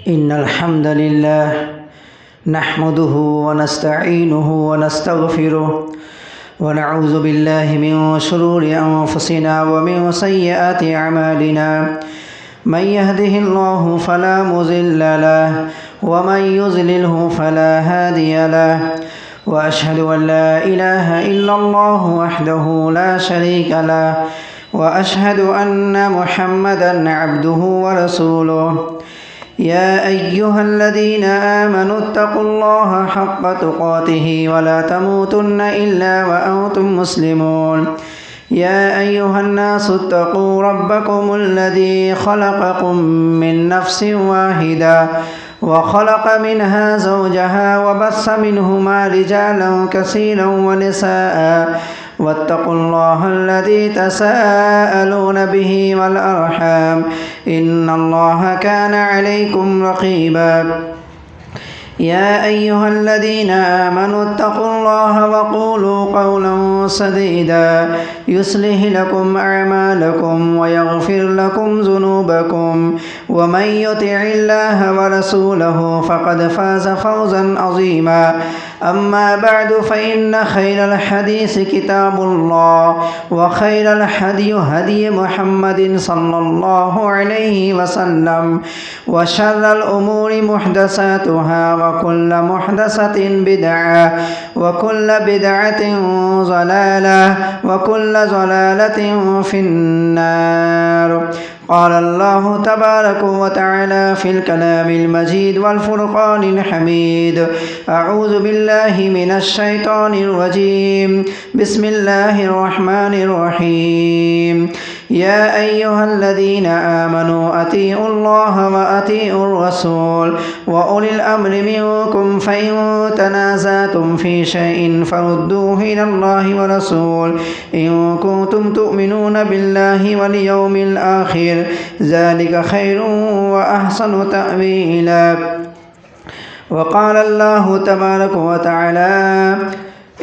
إن الحمد لله نحمده ونستعينه ونستغفره ونعوذ بالله من شرور أنفسنا ومن سيئات أعمالنا من يهده الله فلا مضل له ومن يضلله فلا هادي له وأشهد أن لا إله إلا الله وحده لا شريك له وأشهد أن محمدًا عبده ورسوله يا أيها الذين آمنوا اتقوا الله حق تقاته ولا تموتن إلا وأنتم مسلمون يا أيها الناس اتقوا ربكم الذي خلقكم من نفس واحدة وخلق منها زوجها وبث منهما رجالا كثيرا ونساء واتقوا الله الذي تساءلون به والأرحام إن الله كان عليكم رقيبا يا أيها الذين آمنوا اتقوا الله وقولوا قولا سديدا يصلح لكم أعمالكم ويغفر لكم ذنوبكم ومن يطع الله ورسوله فقد فاز فوزا عظيما أما بعد فإن خير الحديث كتاب الله وخير الهدي هدي محمد صلى الله عليه وسلم وشر الأمور محدثاتها وكل محدثة بدعة وكل بدعة ضلالة وكل ضلالة في النار قال الله تبارك وتعالى في الكلام المجيد والفرقان الحميد أعوذ بالله من الشيطان الرجيم بسم الله الرحمن الرحيم يا أيها الذين آمنوا أطيعوا الله وأطيعوا الرسول وأولي الأمر منكم فإن تنازعتم في شيء فردوه إلى الله ورسول إن كنتم تؤمنون بالله واليوم الآخر ذلك خير وأحسن تأويلا وقال الله تبارك وتعالى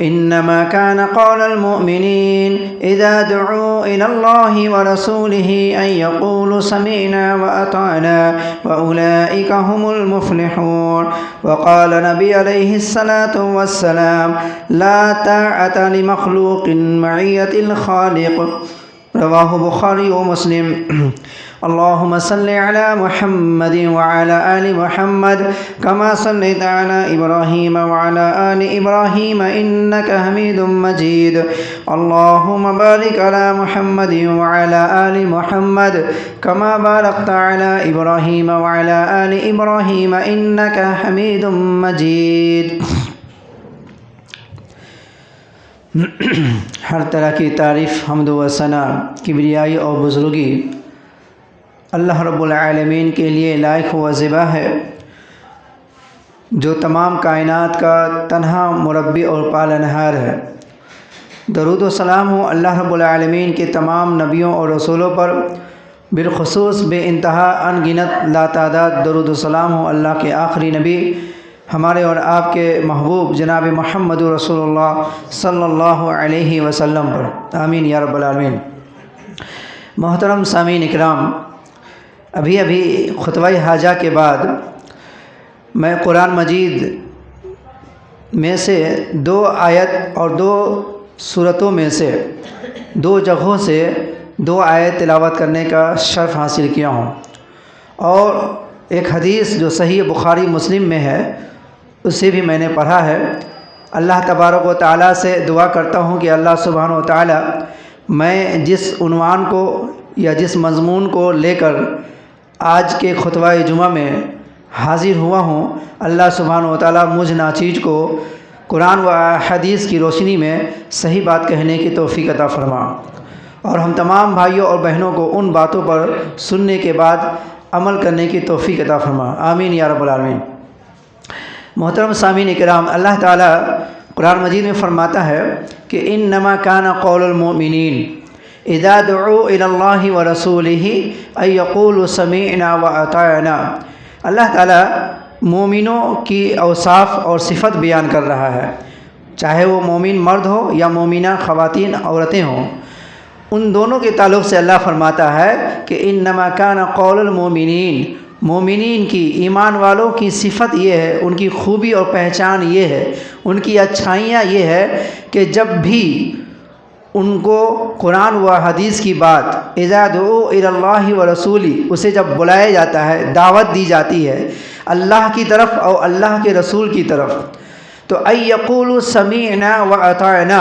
إنما كان قول المؤمنين إذا دعوا إلى الله ورسوله أن يقولوا سمعنا وأطعنا وأولئك هم المفلحون وقال نبي عليه الصلاة والسلام لا طاعة لمخلوق معية الخالق رواه بخاري ومسلم اللهم صل على محمد وعلى آل محمد كما صليت على إبراهيم وعلى آل إبراهيم إنك حميد مجيد اللهم بارك على محمد وعلى آل محمد كما باركت على إبراهيم وعلى آل إبراهيم إنك حميد مجيد ہر طرح کی تعریف حمد و ثنا کبریائی اور بزرگی اللہ رب العالمین کے لیے لائق و زیبا ہے، جو تمام کائنات کا تنہا مربی اور پالنہار ہے۔ درود و سلام ہو اللہ رب العالمین کے تمام نبیوں اور رسولوں پر، بالخصوص بے انتہا ان گنت لاتعداد درود و سلام ہو اللہ کے آخری نبی ہمارے اور آپ کے محبوب جناب محمد رسول اللہ صلی اللہ علیہ وسلم پر، آمین یا رب العالمین۔ محترم سامعین اکرام، ابھی خطبہ حاجہ کے بعد میں قرآن مجید میں سے 2 آیت اور 2 سورتوں میں سے 2 جگہوں سے 2 آیت تلاوت کرنے کا شرف حاصل کیا ہوں، اور ایک حدیث جو صحیح بخاری مسلم میں ہے اسے بھی میں نے پڑھا ہے۔ اللہ تبارک و تعالیٰ سے دعا کرتا ہوں کہ اللہ سبحانہ و تعالیٰ میں جس عنوان کو یا جس مضمون کو لے کر آج کے خطبہ جمعہ میں حاضر ہوا ہوں، اللہ سبحانہ و تعالیٰ مجھ ناچیز کو قرآن و حدیث کی روشنی میں صحیح بات کہنے کی توفیق عطا فرما، اور ہم تمام بھائیوں اور بہنوں کو ان باتوں پر سننے کے بعد عمل کرنے کی توفیق عطا فرما، آمین یا رب العالمین۔ محترم سامعین اکرام، اللہ تعالیٰ قرآن مجید میں فرماتا ہے کہ انما کان قول المؤمنین اذا دعوا الی اللہ ورسولہ ان یقولوا سمعنا واطعنا۔ اللہ تعالیٰ مومنوں کی اوصاف اور صفت بیان کر رہا ہے، چاہے وہ مومن مرد ہو یا مومنہ خواتین عورتیں ہوں، ان دونوں کے تعلق سے اللہ فرماتا ہے کہ انما کان قول المؤمنین، مومنین کی، ایمان والوں کی صفت یہ ہے، ان کی خوبی اور پہچان یہ ہے، ان کی اچھائیاں یہ ہے کہ جب بھی ان کو قرآن و حدیث کی بات، اذا دعوا الی اللہ و رسولی، اسے جب بلایا جاتا ہے، دعوت دی جاتی ہے اللہ کی طرف اور اللہ کے رسول کی طرف، تو ان یقولوا سمعنا و اطعنا،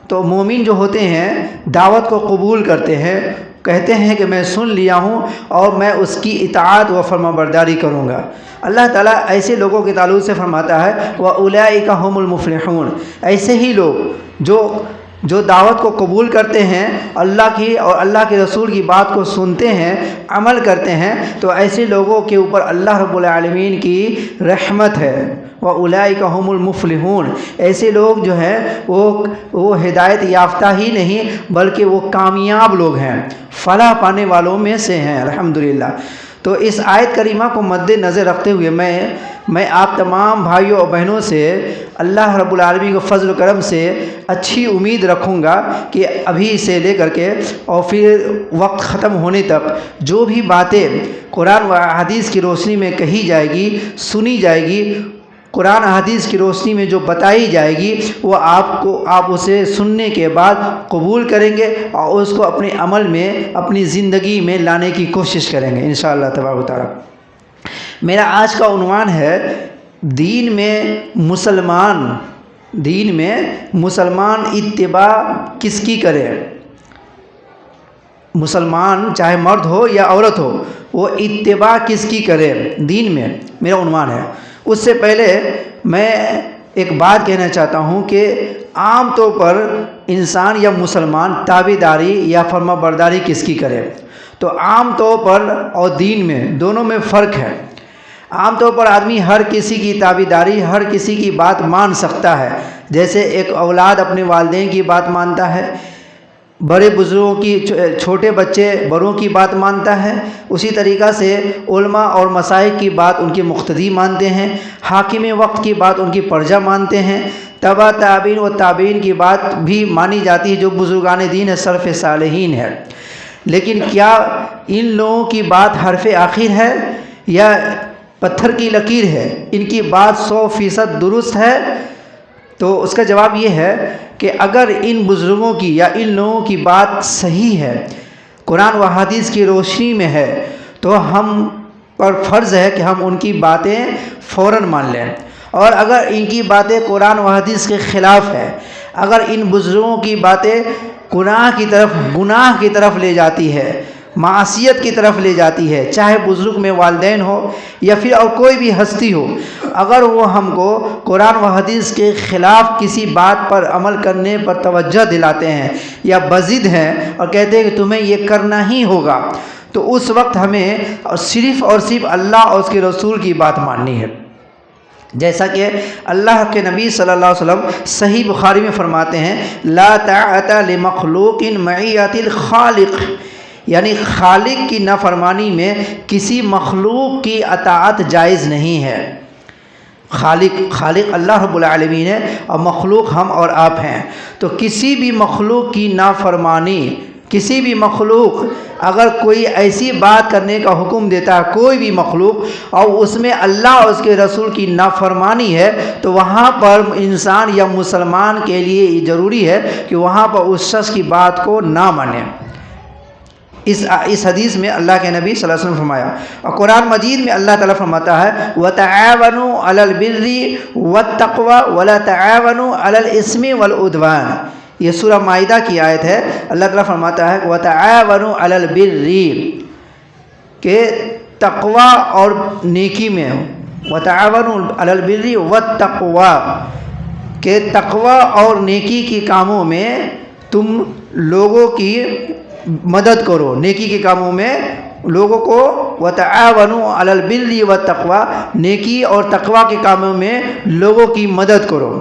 تو مومن جو ہوتے ہیں دعوت کو قبول کرتے ہیں، کہتے ہیں کہ میں سن لیا ہوں اور میں اس کی اطاعت و فرما برداری کروں گا۔ اللہ تعالیٰ ایسے لوگوں کے تعلق سے فرماتا ہے وَأُولَئِكَ هُمُ الْمُفْلِحُونَ، ایسے ہی لوگ جو دعوت کو قبول کرتے ہیں، اللہ کی اور اللہ کے رسول کی بات کو سنتے ہیں، عمل کرتے ہیں، تو ایسے لوگوں کے اوپر اللہ رب العالمین کی رحمت ہے۔ وَأُولَئِكَ هُمُ الْمُفْلِحُونَ، ایسے لوگ جو ہیں وہ ہدایت یافتہ ہی نہیں بلکہ وہ کامیاب لوگ ہیں، فلاح پانے والوں میں سے ہیں، الحمدللہ۔ تو اس آیت کریمہ کو مد نظر رکھتے ہوئے میں آپ تمام بھائیوں اور بہنوں سے اللہ رب العالمین کو فضل و کرم سے اچھی امید رکھوں گا کہ ابھی سے لے کر کے اور پھر وقت ختم ہونے تک جو بھی باتیں قرآن و حدیث کی روشنی میں کہی جائے گی، سنی جائے گی، قرآن حدیث کی روشنی میں جو بتائی جائے گی، وہ آپ اسے سننے کے بعد قبول کریں گے اور اس کو اپنے عمل میں، اپنی زندگی میں لانے کی کوشش کریں گے انشاءاللہ تبارک و تعالی۔ میرا آج کا عنوان ہے دین میں مسلمان اتباع کس کی کرے؟ مسلمان چاہے مرد ہو یا عورت ہو، وہ اتباع کس کی کرے دین میں، میرا عنوان ہے۔ اس سے پہلے میں ایک بات کہنا چاہتا ہوں کہ عام طور پر انسان یا مسلمان تابعداری یا فرما برداری کس کی کرے؟ تو عام طور پر اور دین میں دونوں میں فرق ہے۔ عام طور پر آدمی ہر کسی کی تابعداری، ہر کسی کی بات مان سکتا ہے، جیسے ایک اولاد اپنے والدین کی بات مانتا ہے، بڑے بزرگوں کی، چھوٹے بچے بڑوں کی بات مانتا ہے، اسی طریقہ سے علماء اور مشائخ کی بات ان کے مقتدی مانتے ہیں، حاکم وقت کی بات ان کی پرجا مانتے ہیں، تبع تابعین و تابعین کی بات بھی مانی جاتی ہے جو بزرگان دین سلف صالحین ہے۔ لیکن کیا ان لوگوں کی بات حرف آخر ہے یا پتھر کی لکیر ہے؟ ان کی بات 100% درست ہے؟ تو اس کا جواب یہ ہے کہ اگر ان بزرگوں کی یا ان لوگوں کی بات صحیح ہے، قرآن و حدیث کی روشنی میں ہے، تو ہم پر فرض ہے کہ ہم ان کی باتیں فوراً مان لیں۔ اور اگر ان کی باتیں قرآن و حدیث کے خلاف ہے، اگر ان بزرگوں کی باتیں گناہ کی طرف لے جاتی ہے، معصیت کی طرف لے جاتی ہے، چاہے بزرگ میں والدین ہو یا پھر اور کوئی بھی ہستی ہو، اگر وہ ہم کو قرآن و حدیث کے خلاف کسی بات پر عمل کرنے پر توجہ دلاتے ہیں یا بضد ہیں اور کہتے ہیں کہ تمہیں یہ کرنا ہی ہوگا، تو اس وقت ہمیں صرف اور صرف اللہ اور اس کے رسول کی بات ماننی ہے۔ جیسا کہ اللہ کے نبی صلی اللہ علیہ وسلم صحیح بخاری میں فرماتے ہیں لا طاعت لمخلوق معیت الخالق، یعنی خالق کی نافرمانی میں کسی مخلوق کی اطاعت جائز نہیں ہے۔ خالق اللہ رب العالمین ہے اور مخلوق ہم اور آپ ہیں، تو کسی بھی مخلوق کی نافرمانی، کسی بھی مخلوق اگر کوئی ایسی بات کرنے کا حکم دیتا ہے، کوئی بھی مخلوق، اور اس میں اللہ اور اس کے رسول کی نافرمانی ہے، تو وہاں پر انسان یا مسلمان کے لیے یہ ضروری ہے کہ وہاں پر اس شخص کی بات کو نہ مانیں۔ اس حدیث میں اللہ کے نبی صلی اللہ علیہ وسلم فرمایا، اور قرآن مجید میں اللہ تعالیٰ فرماتا ہے وَتَعَاوَنُوا عَلَى الْبِرِّ وَالتَّقْوَى وَلَا تَعَاوَنُوا عَلَى الْإِثْمِ وَالْعُدْوَانِ، یہ سورہ مائدہ کی آیت ہے۔ اللہ تعالیٰ فرماتا ہے وَتَعَاوَنُوا عَلَى الْبِرِّ، کہ تقوی اور نیکی میں، وَتَعَاوَنُوا عَلَى الْبِرِّ وَالتَّقْوَى، کہ تقوی اور نیکی کے کاموں میں تم لوگوں کی مدد کرو، نیکی کے کاموں میں لوگوں کو، وَتَعَاوَنُوا عَلَى الْبِرِّ وَالتَّقْوَى، نیکی اور تقوی کے کاموں میں لوگوں کی مدد کرو،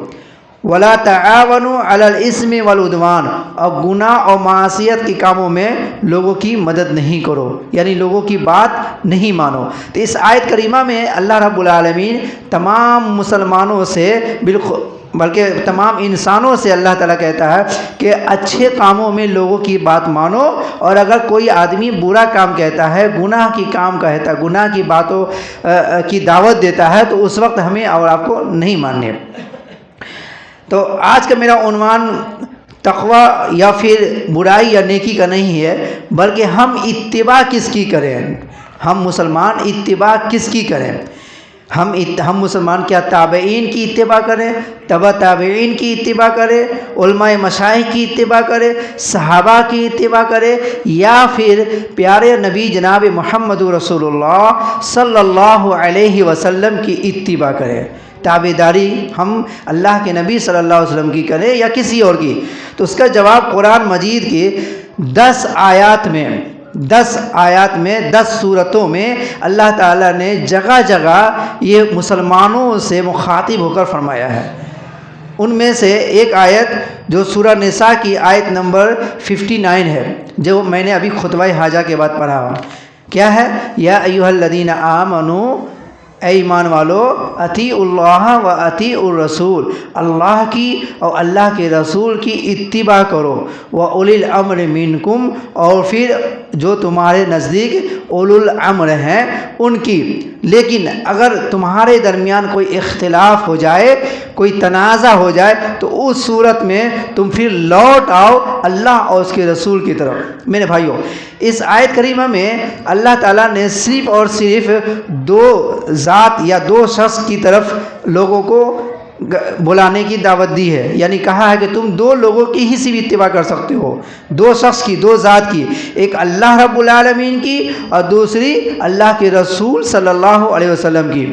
وَلَا تَعَاوَنُوا عَلَى الْإِثْمِ وَالْعُدْوَانِ، اور گناہ اور معصیت کے کاموں میں لوگوں کی مدد نہیں کرو، یعنی لوگوں کی بات نہیں مانو۔ تو اس آیت کریمہ میں اللہ رب العالمین تمام مسلمانوں سے بالخصوص بلکہ تمام انسانوں سے اللہ تعالیٰ کہتا ہے کہ اچھے کاموں میں لوگوں کی بات مانو، اور اگر کوئی آدمی برا کام کہتا ہے، گناہ کی کام کہتا ہے، گناہ کی باتوں کی دعوت دیتا ہے، تو اس وقت ہمیں اور آپ کو نہیں ماننے۔ تو آج کا میرا عنوان تقوی یا پھر برائی یا نیکی کا نہیں ہے، بلکہ ہم اتباع کس کی کریں، ہم مسلمان اتباع کس کی کریں۔ ہم مسلمان کیا تابعین کی اتباع کریں، تبع تابعین کی اتباع کریں، علماء مشائخ کی اتباع کریں، صحابہ کی اتباع کریں، یا پھر پیارے نبی جناب محمد رسول اللہ صلی اللہ علیہ وسلم کی اتباع کریں۔ تابعداری ہم اللہ کے نبی صلی اللہ علیہ وسلم کی کریں یا کسی اور کی؟ تو اس کا جواب قرآن مجید کے 10 آیات میں 10 صورتوں میں اللہ تعالیٰ نے جگہ جگہ یہ مسلمانوں سے مخاطب ہو کر فرمایا ہے۔ ان میں سے ایک آیت جو سورہ نساء کی آیت نمبر 59 ہے، جو میں نے ابھی خطبہ حاجہ کے بعد پڑھا ہوا، کیا ہے؟ یا ایھا الذین آمنوا، اے ایمان والو، اطیعوا اللہ و اطیعوا الرسول، اللہ کی اور اللہ کے رسول کی اتباع کرو، وَأُولِي الْأَمْرِ مِنْكُمْ، اور پھر جو تمہارے نزدیک اولو الامر ہیں ان کی۔ لیکن اگر تمہارے درمیان کوئی اختلاف ہو جائے، کوئی تنازع ہو جائے، تو اس صورت میں تم پھر لوٹ آؤ اللہ اور اس کے رسول کی طرف۔ میرے بھائیوں، اس آیت کریمہ میں اللہ تعالیٰ نے صرف اور صرف 2 ذات یا 2 شخص کی طرف لوگوں کو بلانے کی دعوت دی ہے، یعنی کہا ہے کہ تم 2 لوگوں کی ہی صرف اتباع کر سکتے ہو، 2 شخص کی، 2 ذات کی، ایک اللہ رب العالمین کی اور دوسری اللہ کے رسول صلی اللہ علیہ وسلم کی۔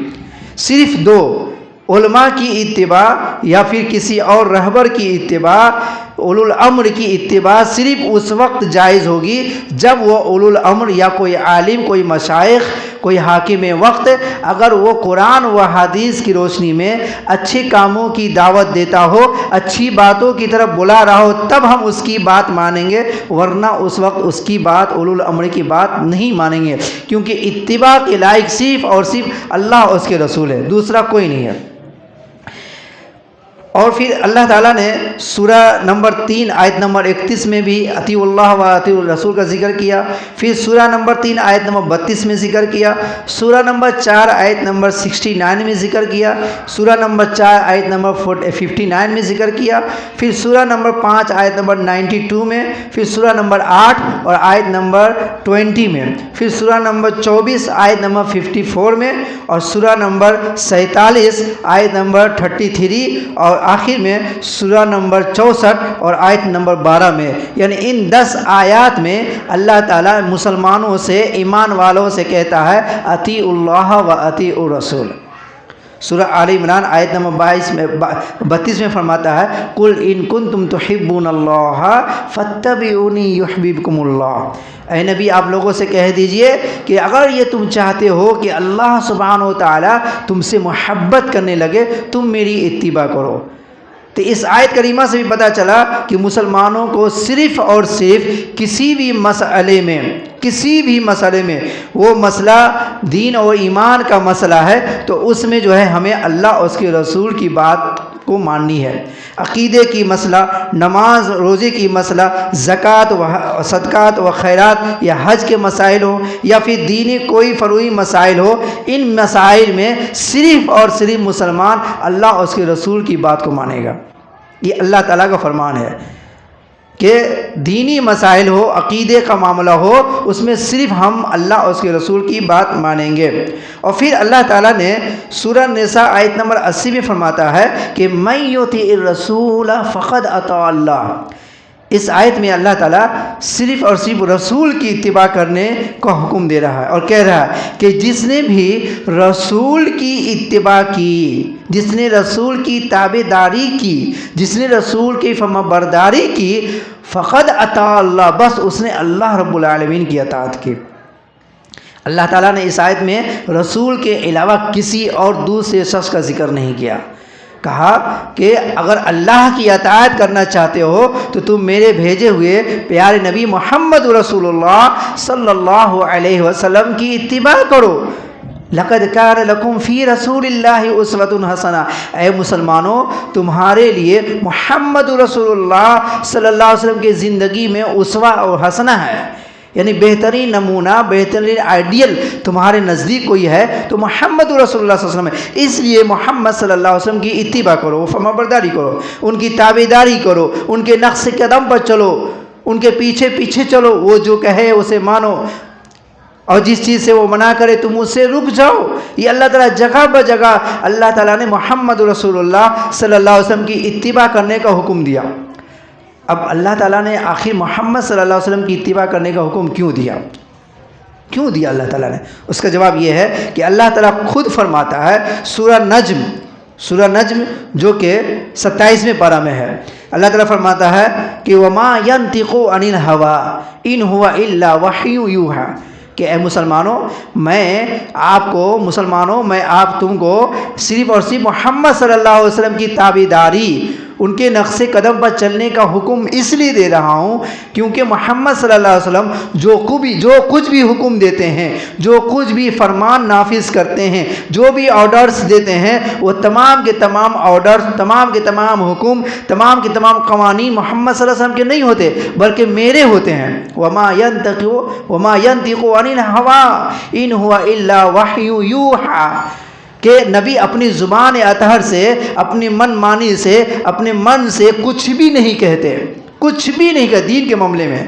صرف 2 علماء کی اتباع یا پھر کسی اور رہبر کی اتباع، اولو الامر کی اتباع صرف اس وقت جائز ہوگی جب وہ اولو الامر یا کوئی عالم، کوئی مشائخ، کوئی حاکم وقت اگر وہ قرآن و حدیث کی روشنی میں اچھے کاموں کی دعوت دیتا ہو، اچھی باتوں کی طرف بلا رہا ہو، تب ہم اس کی بات مانیں گے، ورنہ اس وقت اس کی بات، اولو الامر کی بات نہیں مانیں گے، کیونکہ اتباع کے لائق صرف اور صرف اللہ اور اس کے رسول ہے، دوسرا کوئی نہیں ہے۔ اور پھر اللہ تعالیٰ نے سورہ نمبر 3 آیت نمبر 31 میں بھی اطیعوا اللہ و اطیعوا الرسول کا ذکر کیا، پھر سورہ نمبر 3 آیت نمبر 32 میں ذکر کیا، سورہ نمبر 4 آیت نمبر 69 میں ذکر کیا، سورہ نمبر 4 آیت نمبر 59 میں ذکر کیا، پھر سورہ نمبر 5 آیت نمبر 92 میں، پھر سورہ نمبر 8 اور آیت نمبر 20 میں، پھر سورہ نمبر 24 آیت نمبر 54 میں، اور سورہ نمبر 47 آیت نمبر 33، اور آخر میں سورہ نمبر 64 اور آیت نمبر 12 میں۔ یعنی ان 10 آیات میں اللہ تعالیٰ مسلمانوں سے، ایمان والوں سے کہتا ہے اطیعوا اللہ و اطیعوا الرسول۔ سورہ آل عمران آیت نمبر 32 میں فرماتا ہے قل ان کنتم تحبون اللہ فاتبعونی یحببکم اللہ۔ اے نبی، آپ لوگوں سے کہہ دیجئے کہ اگر یہ تم چاہتے ہو کہ اللہ سبحانہ و تعالیٰ تم سے محبت کرنے لگے، تم میری اتباع کرو۔ تو اس آیت کریمہ سے بھی پتہ چلا کہ مسلمانوں کو صرف اور صرف کسی بھی مسئلے میں وہ مسئلہ دین اور ایمان کا مسئلہ ہے تو اس میں جو ہے ہمیں اللہ اور اس کے رسول کی بات کو ماننی ہے۔ عقیدے کی مسئلہ، نماز روزے کی مسئلہ، زکوٰۃ و صدقات و خیرات یا حج کے مسائل ہو یا پھر دینی کوئی فروعی مسائل ہو، ان مسائل میں صرف اور صرف مسلمان اللہ اور اس کے رسول کی بات کو مانے گا۔ یہ اللہ تعالیٰ کا فرمان ہے کہ دینی مسائل ہو، عقیدے کا معاملہ ہو، اس میں صرف ہم اللہ اور اس کے رسول کی بات مانیں گے۔ اور پھر اللہ تعالیٰ نے سورہ نساء آیت نمبر 80 میں فرماتا ہے کہ من یطیع الرسول فقد اطاع اللہ۔ اس آیت میں اللہ تعالیٰ صرف اور صرف رسول کی اتباع کرنے کا حکم دے رہا ہے اور کہہ رہا ہے کہ جس نے بھی رسول کی اتباع کی، جس نے رسول کی تابعداری کی، جس نے رسول کی فرمانبرداری کی، فقد اطاع اللہ، بس اس نے اللہ رب العالمین کی اطاعت کی۔ اللہ تعالیٰ نے اس آیت میں رسول کے علاوہ کسی اور دوسرے شخص کا ذکر نہیں کیا۔ کہا کہ اگر اللہ کی اطاعت کرنا چاہتے ہو تو تم میرے بھیجے ہوئے پیارے نبی محمد رسول اللہ صلی اللہ علیہ وسلم کی اتباع کرو۔ لقد کان لکم فی رسول اللہ اسوۃ حسنہ، اے مسلمانوں تمہارے لیے محمد رسول اللہ صلی اللہ علیہ وسلم کی زندگی میں اسوہ اور حسنہ ہے، یعنی بہترین نمونہ، بہترین آئیڈیل تمہارے نزدیک کوئی ہے تو محمد رسول اللہ صلی اللہ علیہ وسلم ہے۔ اس لیے محمد صلی اللہ علیہ وسلم کی اتباع کرو، فرمانبرداری کرو، ان کی تابعداری کرو، ان کے نقش قدم پر چلو، ان کے پیچھے پیچھے چلو، وہ جو کہے اسے مانو، اور جس چیز سے وہ منع کرے تم اس سے رک جاؤ۔ یہ اللہ تعالیٰ جگہ بہ جگہ اللہ تعالیٰ نے محمد رسول اللہ صلی اللہ علیہ وسلم کی اتباع کرنے کا حکم دیا۔ اب اللہ تعالیٰ نے آخر محمد صلی اللہ علیہ وسلم کی اتباع کرنے کا حکم کیوں دیا؟ کیوں دیا اللہ تعالیٰ نے؟ اس کا جواب یہ ہے کہ اللہ تعالیٰ خود فرماتا ہے سورہ نجم جو کہ 27ویں پارہ میں ہے، اللہ تعالیٰ فرماتا ہے کہ وَمَا يَنْطِقُ عَنِ الْهَوَىٰ إِنْ هُوَ إِلَّا وَحْيٌ يُوحَىٰ، کہ اے مسلمانوں میں آپ تم کو صرف اور صرف محمد صلی اللہ علیہ وسلم کی تابعداری، ان کے نقش قدم پر چلنے کا حکم اس لیے دے رہا ہوں کیونکہ محمد صلی اللہ علیہ وسلم جو کچھ بھی حکم دیتے ہیں، جو کچھ بھی فرمان نافذ کرتے ہیں، جو بھی آرڈرز دیتے ہیں، وہ تمام کے تمام آرڈرز، تمام کے تمام حکم، تمام کے تمام قوانین محمد صلی اللہ علیہ وسلم کے نہیں ہوتے بلکہ میرے ہوتے ہیں۔ وَمَا يَنْطِقُ عَنِ الْهَوَىٰ إِنْ هُوَ إِلَّا وَحْيٌ يُوحَىٰ، کہ نبی اپنی زبان اطہر سے، اپنی من مانی سے، اپنے من سے کچھ بھی نہیں کہتے، کچھ بھی نہیں کہتے۔ دین کے معاملے میں،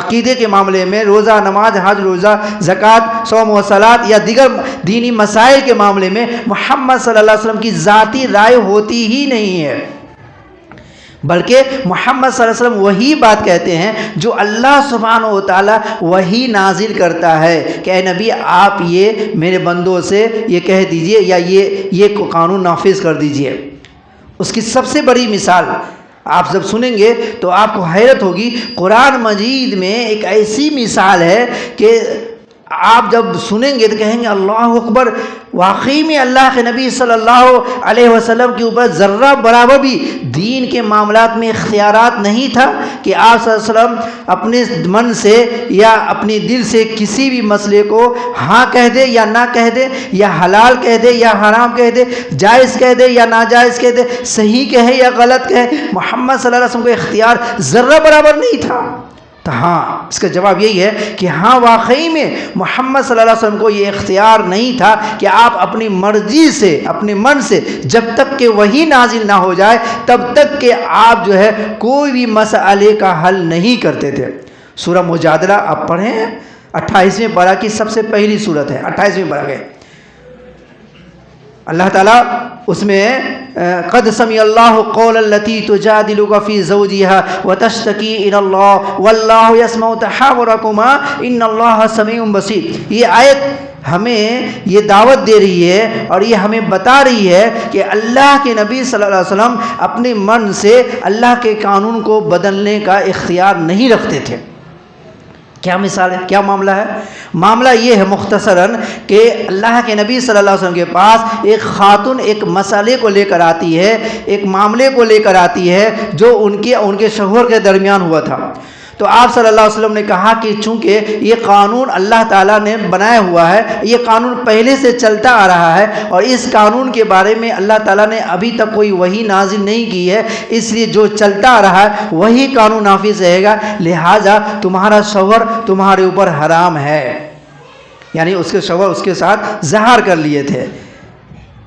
عقیدے کے معاملے میں، روزہ، نماز، حج، روزہ، زکوٰۃ، صوم و صلاۃ یا دیگر دینی مسائل کے معاملے میں محمد صلی اللہ علیہ وسلم کی ذاتی رائے ہوتی ہی نہیں ہے، بلکہ محمد صلی اللہ علیہ وسلم وہی بات کہتے ہیں جو اللہ سبحانہ و تعالیٰ وہی نازل کرتا ہے کہ اے نبی آپ یہ میرے بندوں سے یہ کہہ دیجئے یا یہ قانون نافذ کر دیجئے۔ اس کی سب سے بڑی مثال آپ جب سنیں گے تو آپ کو حیرت ہوگی، قرآن مجید میں ایک ایسی مثال ہے کہ آپ جب سنیں گے تو کہیں گے اللہ اکبر، واقعی میں اللہ کے نبی صلی اللہ علیہ وسلم کے اوپر ذرہ برابر بھی دین کے معاملات میں اختیارات نہیں تھا کہ آپ صلی اللہ علیہ وسلم اپنے من سے یا اپنے دل سے کسی بھی مسئلے کو ہاں کہہ دے یا نہ کہہ دے، یا حلال کہہ دے یا حرام کہہ دے، جائز کہہ دے یا ناجائز کہہ دے، صحیح کہے یا غلط کہے، محمد صلی اللہ علیہ وسلم کو اختیار ذرہ برابر نہیں تھا۔ تو ہاں، اس کا جواب یہی ہے کہ ہاں واقعی میں محمد صلی اللہ علیہ وسلم کو یہ اختیار نہیں تھا کہ آپ اپنی مرضی سے، اپنے من سے، جب تک کہ وہی نازل نہ ہو جائے تب تک کہ آپ جو ہے کوئی بھی مسئلے کا حل نہیں کرتے تھے۔ سورہ مجادلہ آپ پڑھیں، 28ویں پارہ کی سب سے پہلی صورت ہے، 28ویں پارہ کے اللہ تعالیٰ اس میں قد سمع اللہ قول التی تجادلک فی زوجہا وتشتکی الی اللہ واللہ یسمع تحاورکما ان اللہ سمیع بصیر۔ یہ آیت ہمیں یہ دعوت دے رہی ہے اور یہ ہمیں بتا رہی ہے کہ اللہ کے نبی صلی اللہ علیہ وسلم اپنے من سے اللہ کے قانون کو بدلنے کا اختیار نہیں رکھتے تھے۔ کیا مثال ہے، کیا معاملہ ہے؟ معاملہ یہ ہے مختصراً کہ اللہ کے نبی صلی اللہ علیہ وسلم کے پاس ایک خاتون ایک مسئلے کو لے کر آتی ہے، ایک معاملے کو لے کر آتی ہے جو ان کے شوہر کے درمیان ہوا تھا۔ تو آپ صلی اللہ علیہ وسلم نے کہا کہ چونکہ یہ قانون اللہ تعالیٰ نے بنایا ہوا ہے، یہ قانون پہلے سے چلتا آ رہا ہے اور اس قانون کے بارے میں اللہ تعالیٰ نے ابھی تک کوئی وحی نازل نہیں کی ہے، اس لیے جو چلتا آ رہا ہے وہی قانون نافذ رہے گا، لہٰذا تمہارا شوہر تمہارے اوپر حرام ہے۔ یعنی اس کے شوہر اس کے ساتھ زہار کر لیے تھے،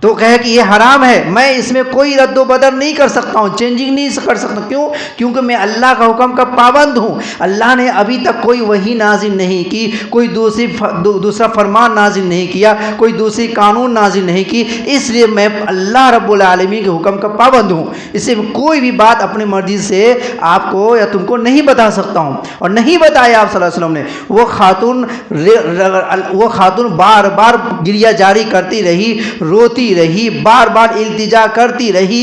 تو کہے کہ یہ حرام ہے، میں اس میں کوئی رد و بدل نہیں کر سکتا ہوں، چینجنگ نہیں کر سکتا۔ کیوں؟ کیونکہ میں اللہ کا حکم کا پابند ہوں، اللہ نے ابھی تک کوئی وحی نازل نہیں کی، کوئی دوسرا فرمان نازل نہیں کیا، کوئی دوسری قانون نازل نہیں کی، اس لیے میں اللہ رب العالمین کے حکم کا پابند ہوں، اس سے کوئی بھی بات اپنی مرضی سے آپ کو یا تم کو نہیں بتا سکتا ہوں۔ اور نہیں بتایا آپ صلی اللہ علیہ وسلم نے۔ وہ خاتون بار بار گریہ جاری کرتی رہی، روتی رہی، بار بار التجا کرتی رہی،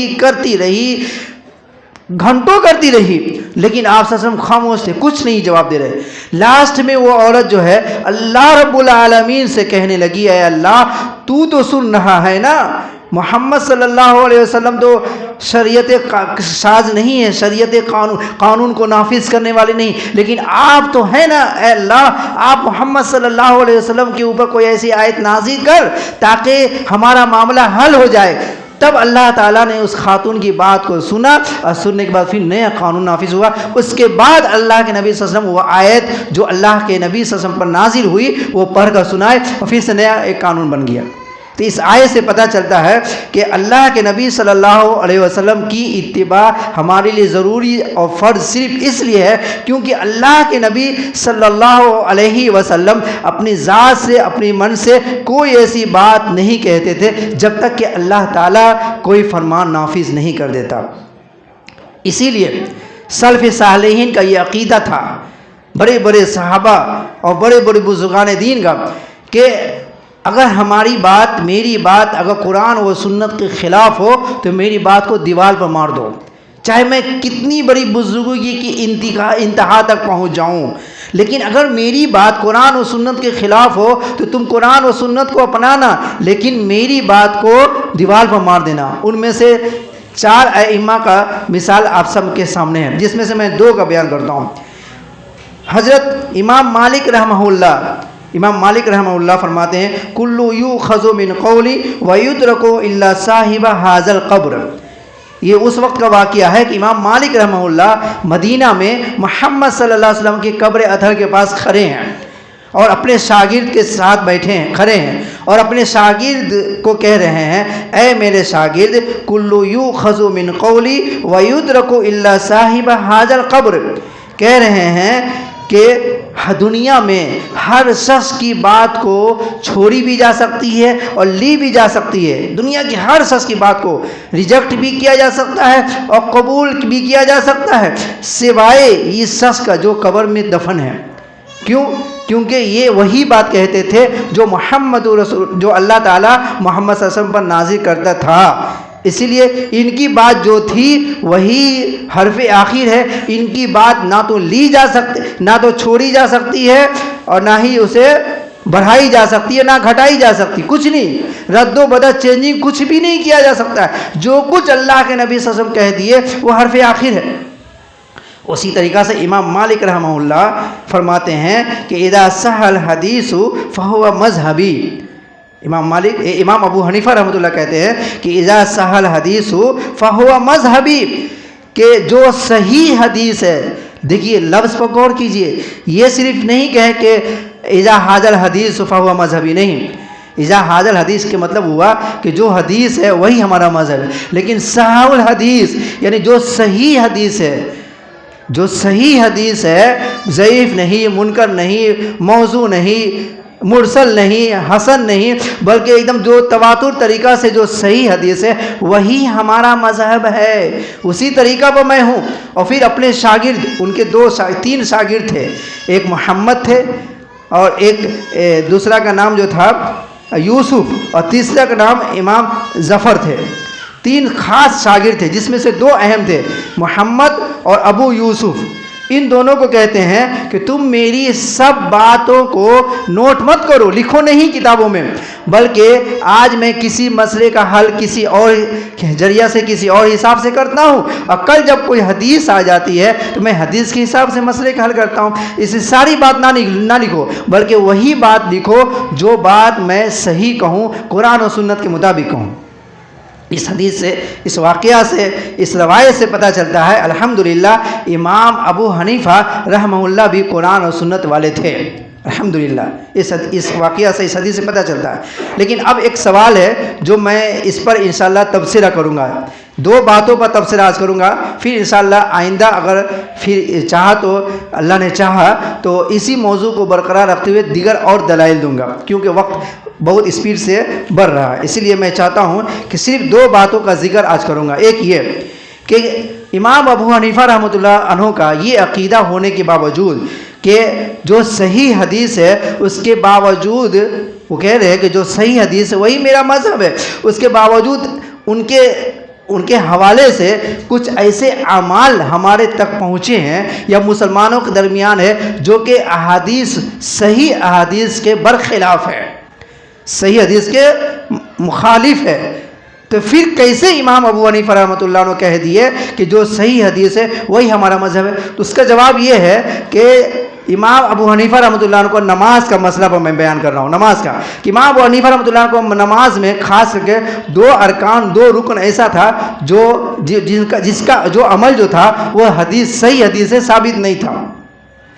گھنٹوں کرتی رہی، لیکن آپ صلی اللہ علیہ وسلم خاموش تھے، کچھ نہیں جواب دے رہے۔ لاسٹ میں وہ عورت جو ہے اللہ رب العالمین سے کہنے لگی، اے اللہ تو سن رہا ہے نا، محمد صلی اللہ علیہ وسلم تو شریعت ساز نہیں ہے، شریعت قانون کو نافذ کرنے والے نہیں، لیکن آپ تو ہیں نا، اے اللہ آپ محمد صلی اللہ علیہ وسلم کے اوپر کوئی ایسی آیت نازل کر تاکہ ہمارا معاملہ حل ہو جائے۔ تب اللہ تعالیٰ نے اس خاتون کی بات کو سنا، اور سننے کے بعد پھر نیا قانون نافذ ہوا۔ اس کے بعد اللہ کے نبی صلی اللہ علیہ وسلم وہ آیت جو اللہ کے نبی صلی اللہ علیہ وسلم پر نازل ہوئی وہ پڑھ کر سنائے، اور پھر سے نیا ایک قانون بن گیا۔ تو اس آیت سے پتہ چلتا ہے کہ اللہ کے نبی صلی اللہ علیہ وسلم کی اتباع ہمارے لیے ضروری اور فرض صرف اس لیے ہے کیونکہ اللہ کے نبی صلی اللہ علیہ وسلم اپنی ذات سے، اپنی من سے کوئی ایسی بات نہیں کہتے تھے جب تک کہ اللہ تعالیٰ کوئی فرمان نافذ نہیں کر دیتا۔ اسی لیے سلف صالحین کا یہ عقیدہ تھا، بڑے بڑے صحابہ اور بڑے بڑے بزرگان دین کا، کہ اگر ہماری بات، میری بات اگر قرآن و سنت کے خلاف ہو تو میری بات کو دیوار پر مار دو، چاہے میں کتنی بڑی بزرگی کی انتہا تک پہنچ جاؤں، لیکن اگر میری بات قرآن و سنت کے خلاف ہو تو تم قرآن و سنت کو اپنانا، لیکن میری بات کو دیوار پر مار دینا۔ ان میں سے 4 ائمہ کا مثال آپ سب کے سامنے ہے، جس میں سے میں 2 کا بیان کرتا ہوں۔ حضرت امام مالک رحمہ اللہ فرماتے ہیں کلو یؤخذ من قولی ویترک الا صاحب ھذا القبر۔ یہ اس وقت کا واقعہ ہے کہ امام مالک رحمہ اللہ مدینہ میں محمد صلی اللہ علیہ وسلم کی قبر اطہر کے پاس کھڑے ہیں اور اپنے شاگرد کے ساتھ کھڑے ہیں اور اپنے شاگرد کو کہہ رہے ہیں اے میرے شاگرد کلو یؤخذ من قولی ویترک الا صاحب ھذا القبر، کہہ رہے ہیں کہ دنیا میں ہر شخص کی بات کو چھوڑی بھی جا سکتی ہے اور لی بھی جا سکتی ہے، دنیا کی ہر شخص کی بات کو ریجیکٹ بھی کیا جا سکتا ہے اور قبول بھی کیا جا سکتا ہے، سوائے اس شخص کا جو قبر میں دفن ہے۔ کیونکہ یہ وہی بات کہتے تھے جو اللہ تعالیٰ محمد صلی اللہ علیہ وسلم پر نازل کرتا تھا، اسی لیے ان کی بات جو تھی وہی حرف آخر ہے، ان کی بات نہ تو لی جا سکتی، نہ تو چھوڑی جا سکتی ہے اور نہ ہی اسے بڑھائی جا سکتی ہے، نہ گھٹائی جا سکتی، کچھ نہیں، رد و بدل چینجنگ کچھ بھی نہیں کیا جا سکتا ہے۔ جو کچھ اللہ کے نبی صلی اللہ علیہ وسلم کہہ دیے وہ حرف آخر ہے۔ اسی طریقہ سے امام مالک رحمہ اللہ فرماتے ہیں کہ اذا صح الحدیث فہو مذہبی۔ امام ابو حنیفہ رحمۃ اللہ کہتے ہیں کہ اذا صح الحدیث فہو مذہبی، کہ جو صحیح حدیث ہے، دیکھیے لفظ پر غور کیجئے، یہ صرف نہیں کہے کہ اذا ھذا الحدیث فہو مذہبی، نہیں، اذا ھذا الحدیث کے مطلب ہوا کہ جو حدیث ہے وہی ہمارا مذہب ہے، لیکن صحیح الحدیث یعنی جو صحیح حدیث ہے، جو صحیح حدیث ہے، ضعیف نہیں، منکر نہیں، موضوع نہیں، مرسل نہیں، حسن نہیں، بلکہ ایک دم جو تواتر طریقہ سے جو صحیح حدیث ہے وہی ہمارا مذہب ہے، اسی طریقہ پر میں ہوں۔ اور پھر اپنے شاگرد، ان کے 3 شاگرد تھے، ایک محمد تھے اور ایک دوسرا کا نام جو تھا یوسف اور تیسرا کا نام امام ظفر تھے۔ 3 خاص شاگرد تھے جس میں سے 2 اہم تھے، محمد اور ابو یوسف۔ ان دونوں کو کہتے ہیں کہ تم میری سب باتوں کو نوٹ مت کرو، لکھو نہیں کتابوں میں، بلکہ آج میں کسی مسئلے کا حل کسی اور ذریعہ سے، کسی اور حساب سے کرتا ہوں، اور کل جب کوئی حدیث آ جاتی ہے تو میں حدیث کے حساب سے مسئلے کا حل کرتا ہوں۔ اس سے ساری بات نہ لکھو، بلکہ وہی بات لکھو جو بات میں صحیح کہوں، قرآن و سنت کے مطابق کہوں۔ اس حدیث سے، اس واقعہ سے، اس روایت سے پتہ چلتا ہے الحمدللہ امام ابو حنیفہ رحمہ اللہ بھی قرآن و سنت والے تھے، الحمدللہ۔ اس واقعہ سے، اس حدیث سے پتہ چلتا ہے۔ لیکن اب ایک سوال ہے جو میں اس پر انشاءاللہ تبصرہ کروں گا، 2 باتوں پر تبصرہ آج کروں گا، پھر انشاءاللہ آئندہ اگر پھر چاہا تو اللہ نے چاہا تو اسی موضوع کو برقرار رکھتے ہوئے دیگر اور دلائل دوں گا، کیونکہ وقت بہت اسپیڈ سے بڑھ رہا ہے، اسی لیے میں چاہتا ہوں کہ صرف 2 باتوں کا ذکر آج کروں گا۔ ایک یہ کہ امام ابو حنیفہ رحمۃ اللہ عنہ کا یہ عقیدہ ہونے کے باوجود کہ جو صحیح حدیث ہے، اس کے باوجود وہ کہہ رہے ہیں کہ جو صحیح حدیث ہے وہی میرا مذہب ہے، اس کے باوجود ان کے حوالے سے کچھ ایسے اعمال ہمارے تک پہنچے ہیں یا مسلمانوں کے درمیان ہے جو کہ صحیح احادیث کے برخلاف ہے، صحیح حدیث کے مخالف ہے۔ تو پھر کیسے امام ابو حنیفہ رحمۃ اللہ عنہ کہہ دیے کہ جو صحیح حدیث ہے وہی ہمارا مذہب ہے؟ تو اس کا جواب یہ ہے کہ امام ابو حنیفہ رحمۃ اللہ عنہ کو نماز کا مسئلہ پر میں بیان کر رہا ہوں، نماز کا، کہ امام ابو حنیفہ رحمۃ اللہ عنہ کو نماز میں خاص کر کے 2 ارکان، 2 رکن ایسا تھا جس کا جو عمل جو تھا وہ حدیث، صحیح حدیث سے ثابت نہیں تھا۔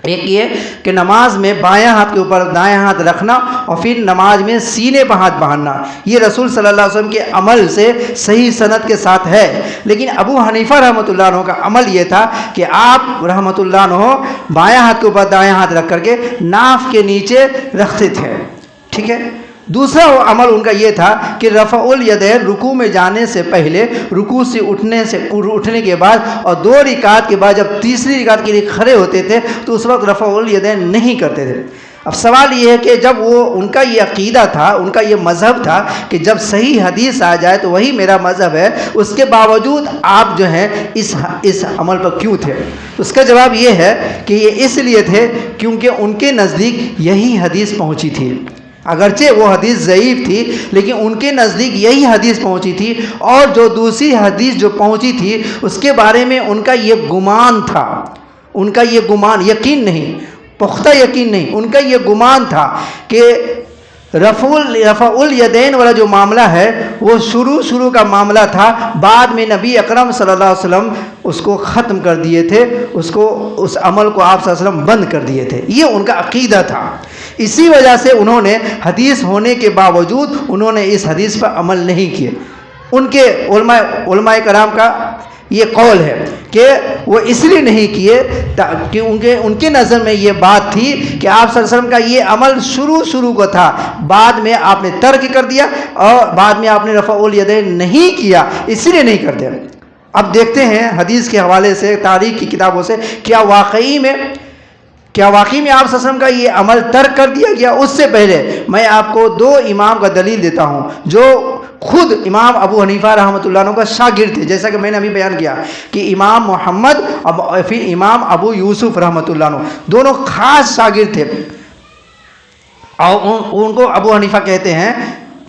ایک یہ کہ نماز میں بایاں ہاتھ کے اوپر دائیں ہاتھ رکھنا، اور پھر نماز میں سینے پر ہاتھ باندھنا، یہ رسول صلی اللہ علیہ وسلم کے عمل سے صحیح سند کے ساتھ ہے۔ لیکن ابو حنیفہ رحمۃ اللہ عنہ کا عمل یہ تھا کہ آپ رحمۃ اللہ عنہ بایاں ہاتھ کے اوپر دائیں ہاتھ رکھ کر کے ناف کے نیچے رکھتے تھے، ٹھیک ہے۔ دوسرا عمل ان کا یہ تھا کہ رفع الیدین، رکوع میں جانے سے پہلے، رکوع سے اٹھنے کے بعد، اور 2 رکعت کے بعد جب تیسری رکعت کے لیے کھڑے ہوتے تھے تو اس وقت رفع الیدین نہیں کرتے تھے۔ اب سوال یہ ہے کہ جب ان کا یہ عقیدہ تھا، ان کا یہ مذہب تھا کہ جب صحیح حدیث آ جائے تو وہی میرا مذہب ہے، اس کے باوجود آپ جو ہیں اس عمل پر کیوں تھے؟ اس کا جواب یہ ہے کہ یہ اس لیے تھے کیونکہ ان کے نزدیک یہی حدیث پہنچی تھی۔ اگرچہ وہ حدیث ضعیف تھی لیکن ان کے نزدیک یہی حدیث پہنچی تھی، اور جو دوسری حدیث جو پہنچی تھی اس کے بارے میں ان کا یہ گمان تھا، ان کا یہ گمان، یقین نہیں، پختہ یقین نہیں، ان کا یہ گمان تھا کہ رفع الیدین والا جو معاملہ ہے وہ شروع کا معاملہ تھا، بعد میں نبی اکرم صلی اللہ علیہ وسلم اس کو ختم کر دیے تھے، اس عمل کو آپ صلی اللہ علیہ وسلم بند کر دیے تھے، یہ ان کا عقیدہ تھا۔ اسی وجہ سے انہوں نے حدیث ہونے کے باوجود انہوں نے اس حدیث پر عمل نہیں کیے۔ ان کے علماء کرام کا یہ قول ہے کہ وہ اس لیے نہیں کیے کہ ان کے نظر میں یہ بات تھی کہ آپ صلی اللہ علیہ وسلم کا یہ عمل شروع کو تھا، بعد میں آپ نے ترک کر دیا، اور بعد میں آپ نے رفع الیدین نہیں کیا، اس لیے نہیں کرتے۔ اب دیکھتے ہیں حدیث کے حوالے سے، تاریخ کی کتابوں سے، کیا واقعی میں آپ صلی اللہ علیہ وسلم کا یہ عمل ترک کر دیا گیا؟ اس سے پہلے میں آپ کو 2 امام کا دلیل دیتا ہوں جو خود امام ابو حنیفہ رحمۃ اللہ عنہ کا شاگرد تھے، جیسا کہ میں نے ابھی بیان کیا کہ امام محمد اور پھر امام ابو یوسف رحمۃ اللہ عنہ دونوں خاص شاگرد تھے، اور ان کو ابو حنیفہ کہتے ہیں